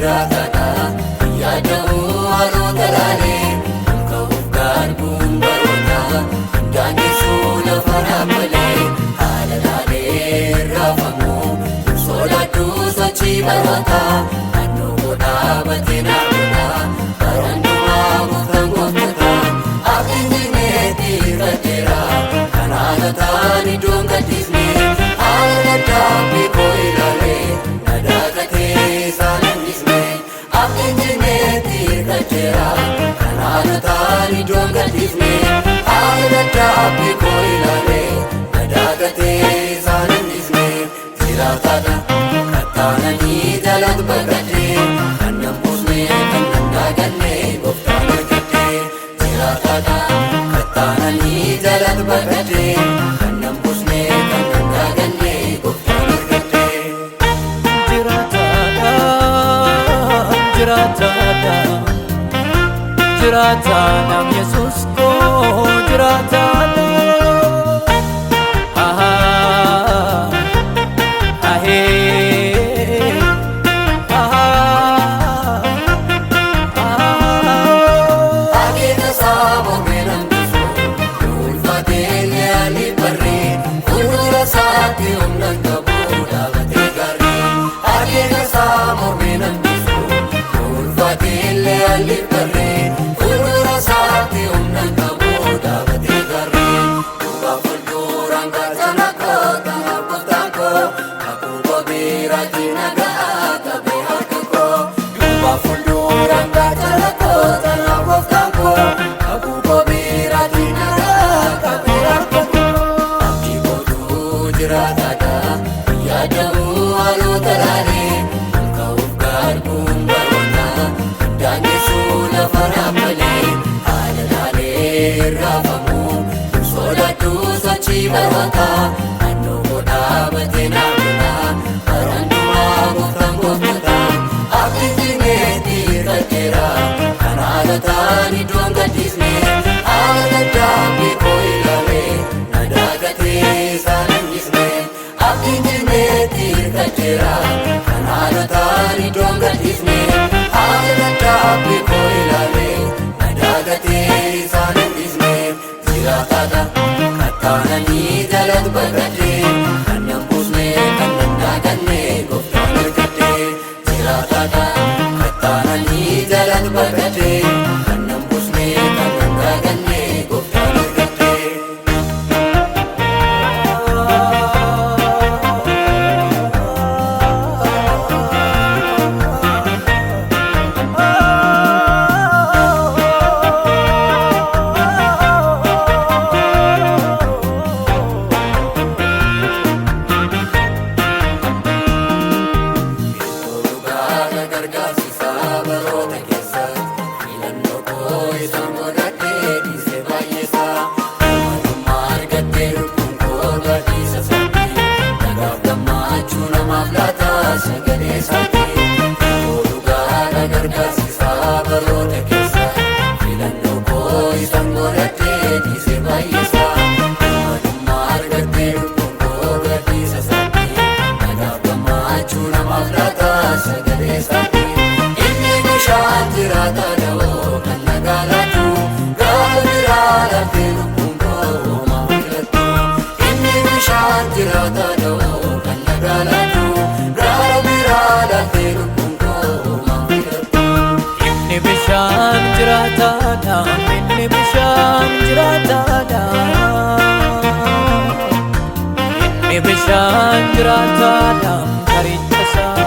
jiraataadha. Yaadamu haalota laalee ka'uuf garbuun baroota daandiisuu lafa dhaabbalee haala laalee raafamu sodaadhu sochii baroota naannoo godhaabatee naannoo barandumaa gooftaan gooftota abdiin jirmeetii gaddeera kan haalotaan iddoon gaddiifne haala dhaabbii koo ilaalee nadaakatee isaan hambisne abdiin jirmeetii gaddeera kan haalotaan iddoon gaddiifne haala dhaabbii koo ilaalee nadaakatee isaan hambisne jiraataadha kattaananii jalatti baqadhee kan nambuusne kan nandaaganne gooftaan argadhee jiraataadha kattaananii jalatti baqadhee kan nambuusne kan nandaaganne gooftaan argadhee jiraataadha jiraataadha jiraataadhaam Yesuus koo jiraataadha yaadamu haalota laalee ka'uuf garbuun baroota daandiisuu lafa dhaabbalee haala laalee raafamu sodaadhu sochii baroota naannoo godhaabatee naannoo barandumaa gooftaan gooftota abdiin jirmeetii gaddeera kan haalotaan iddoon gaddiifne haala dhaabbii koo ilaalee nadaakatee isaan hambisne abdiin jirmeetii gaddeera kan haalotaan iddoon gaddiifne haala dhaabbii koo ilaalee nadaakatee isaan hambisne jiraataadha kattaananii jalatti baqadhee kan nambuusne kan nandaaganne gooftaan argadhee jiraataadha kattaananii jalatti baqadhee kan nambuusne kan nandaaganne gooftaan argadhee inni bishaan jiraataadha inni bishaan jiraataadha inni bishaan jiraataadha karicha isaa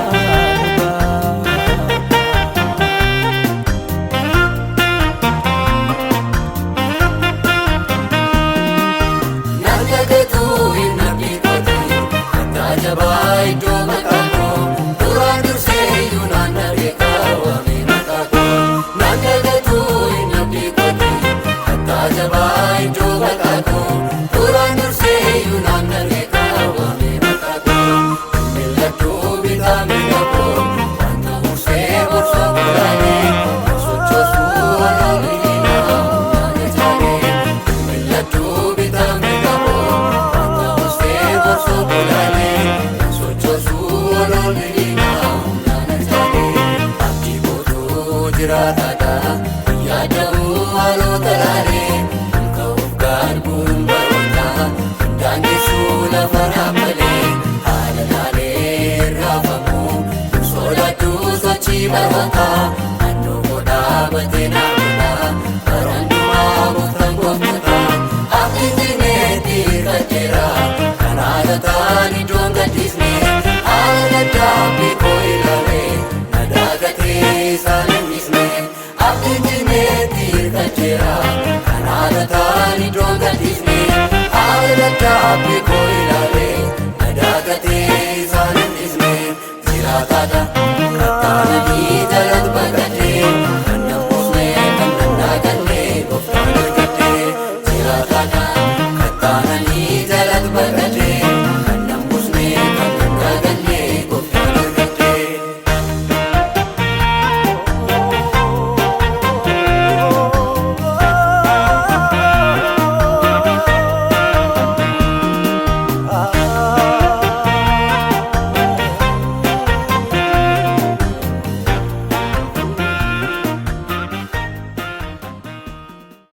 iddoo maqaa koo duraan dursee iyyuu naannoo beekaa waamee maqaa koo naannoo gatuu hin abdii kooti kattaa jabaa iddoo maqaa koo duraan dursee iyyuu naannoo beekaa waamee maqaa koo mil'adhuu jiraataadha yaada'uu haalota laalee ka'uuf garbuun baroota daangeessuu lafa raammalee haala laalee raafamu sodaattuu sochii baroota naannoo godhaa batee naamudha barandumaa gooftaan gooftota abdiin jirmeetti hirkateera kan haalataan iddoon gaddisne haala dadhaabbii koo ilaalee na daagatee isaan hinnisne abdiin jirmeetti hirkateera kan haalataan iddoon gaddisne haala dadhaabbii koo ilaalee na daagatee isaan hinnisne jiraataadha